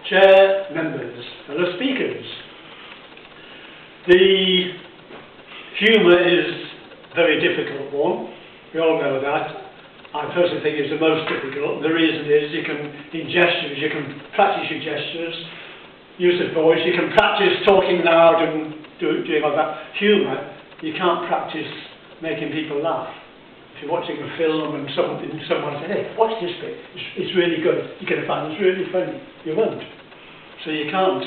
Chair, members, fellow speakers. The humour is a very difficult one. We all know that. I personally think it's the most difficult. The reason is you can, in gestures, you can practice your gestures, use the voice, you can practice talking loud and doing all that. Humour, you can't practice making people laugh. If you're watching a film and someone says, hey, watch this bit, it's really good, you're going to find it's really funny. You won't. So you can't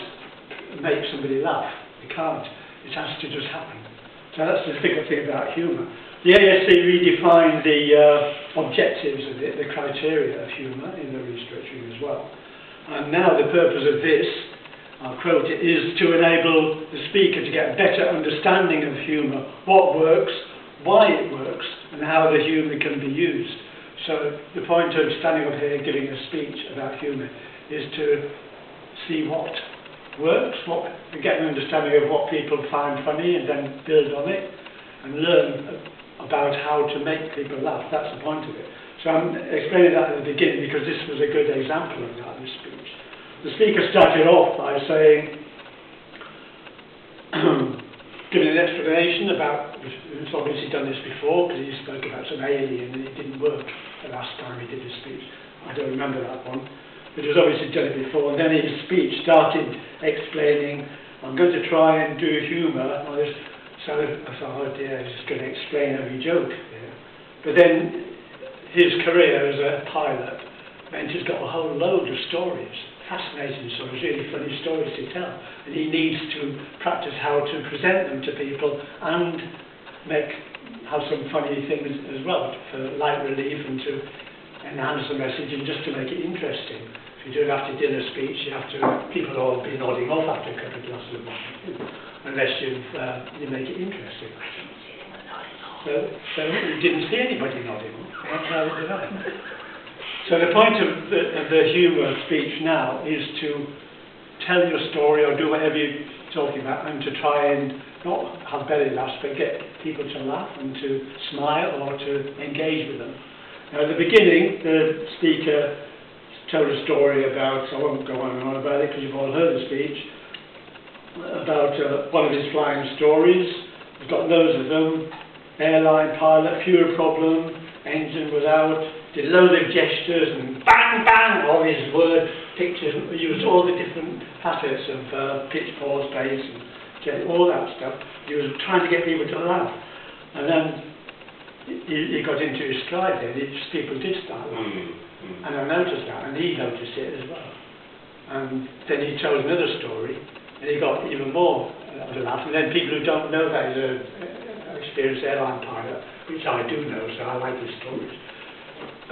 make somebody laugh. You can't. It has to just happen. So that's the difficult thing about humour. The ASC redefined the objectives of it, the criteria of humour in the restructuring as well. And now the purpose of this, I'll quote it, is to enable the speaker to get a better understanding of humour, what works, why it works, and how the humour can be used. So the point of standing up here giving a speech about humour is to see what works, get an understanding of what people find funny, and then build on it, and learn about how to make people laugh. That's the point of it. So I'm explaining that at the beginning because this was a good example of that in this speech. The speaker started off by saying, giving an explanation about, he's obviously done this before because he spoke about some alien and it didn't work the last time he did his speech. I don't remember that one, but he's obviously done it before. And then his speech started explaining, I'm going to try and do humour. So I thought, oh dear, he's just going to explain every joke. Yeah. But then his career as a pilot meant he's got a whole load of stories, fascinating stories, really funny stories to tell. And he needs to practice how to present them to people and have some funny things as well for light relief and to enhance the message and just to make it interesting. If you do it after dinner speech, people will all be nodding off after a couple of glasses of wine, unless you make it interesting. So you didn't see anybody nodding off. How did I? So the point of the humour speech now is to tell your story or do whatever you're talking about and to try and not have belly laughs but get people to laugh and to smile or to engage with them. Now at the beginning the speaker told a story about, I won't go on and on about it because you've all heard the speech, about one of his flying stories. He's got loads of them. Airline pilot, fuel problem, engine was out, did loads of gestures and bang, bang, all these word pictures, used all the different facets of pitch, pause, pace, and all that stuff. He was trying to get people to laugh. And then he got into his stride then, people did start laughing. And I noticed that, and he noticed it as well. And then he told another story, and he got even more of a laugh. And then people who don't know that he's an experienced airline pilot, which I do know, so I like his stories,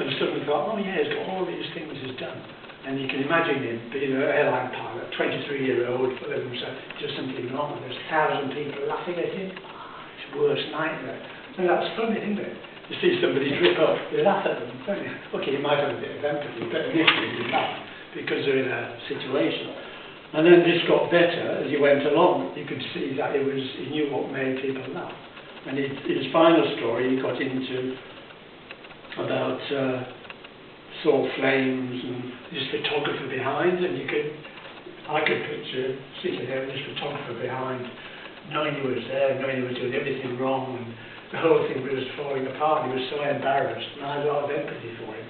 and suddenly thought, oh yeah, he's got all these things he's done. And you can imagine him being an airline pilot, 23-year-old, and just something wrong, and there's 1,000 people laughing at him. It's the worst nightmare. And that's funny, isn't it? You see somebody trip up, you laugh at them, don't you? Okay, you might have a bit of empathy, but initially you laugh because they're in a situation. And then this got better as he went along. You could see that he knew what made people laugh. And his final story, he got into about saw flames and this photographer behind, and I could picture sitting there with this photographer behind, knowing he was there, knowing he was doing everything wrong, and the whole thing was falling apart. He was so embarrassed, and I had a lot of empathy for him,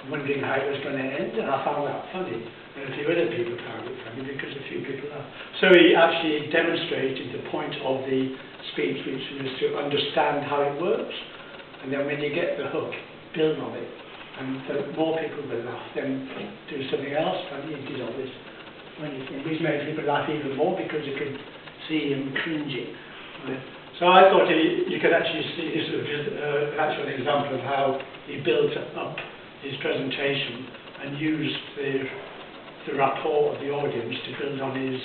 wondering how it was going to end, and I found that funny. And a few other people found it funny because a few people laughed. So he actually demonstrated the point of the speech, which was to understand how it works, and then when you get the hook, build on it, and the more people will laugh, then do something else funny. He did all this funny thing, which made people laugh even more because you could see him cringing. So I thought you could actually see this as an actual example of how he built up his presentation and used the rapport of the audience to build on his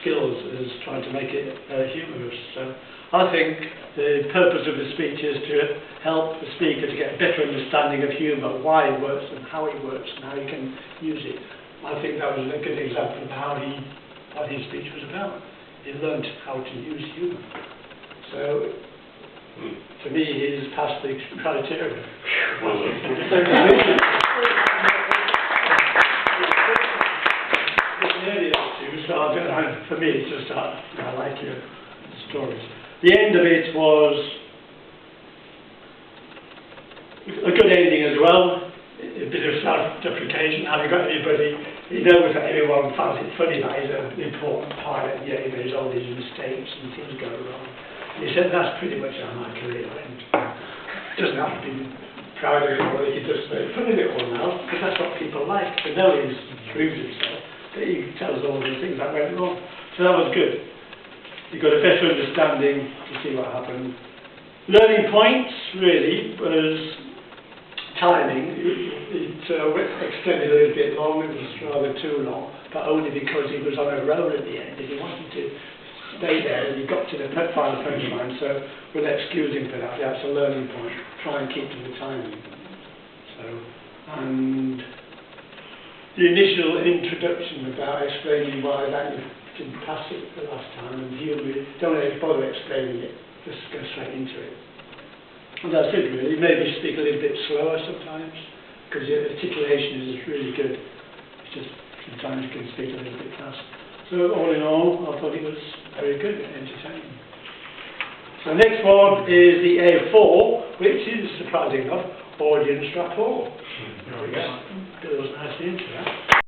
skills as trying to make it humorous. So I think the purpose of the speech is to help the speaker to get a better understanding of humour, why it works and how it works and how he can use it. I think that was a good example of what his speech was about. He learnt how to use humour. So, to me, he's passed the criteria. for me, it's just I like your stories. The end of it was a good ending as well. A bit of self-deprecation. Having got anybody, he knows that everyone finds it funny that he's an important pilot, yet there's all these mistakes and things go wrong. And he said that's pretty much how my career went. Doesn't have to be proud of it, or he just made fun of it all now, because that's what people like. To know he's proved himself, that he tells all the things that went wrong. So that was good. You got a better understanding to see what happened. Learning points really was timing. It extended a little bit long. It was rather too long, but only because he was on a roll at the end and he wanted to stay there, and he got to the final punchline. So we'll excuse him for that. That's a learning point. Try and keep to the timing. So, and the initial introduction about explaining why that you didn't pass it the last time, and you don't bother explaining it, just go straight into it. And that's it really. Maybe speak a little bit slower sometimes, because your articulation is really good. It's just sometimes you can speak a little bit fast. So all in all, I thought it was very good and entertaining. So the next one is the A4, which is, surprising enough, audience rapport. There we go. Builds nicely into that.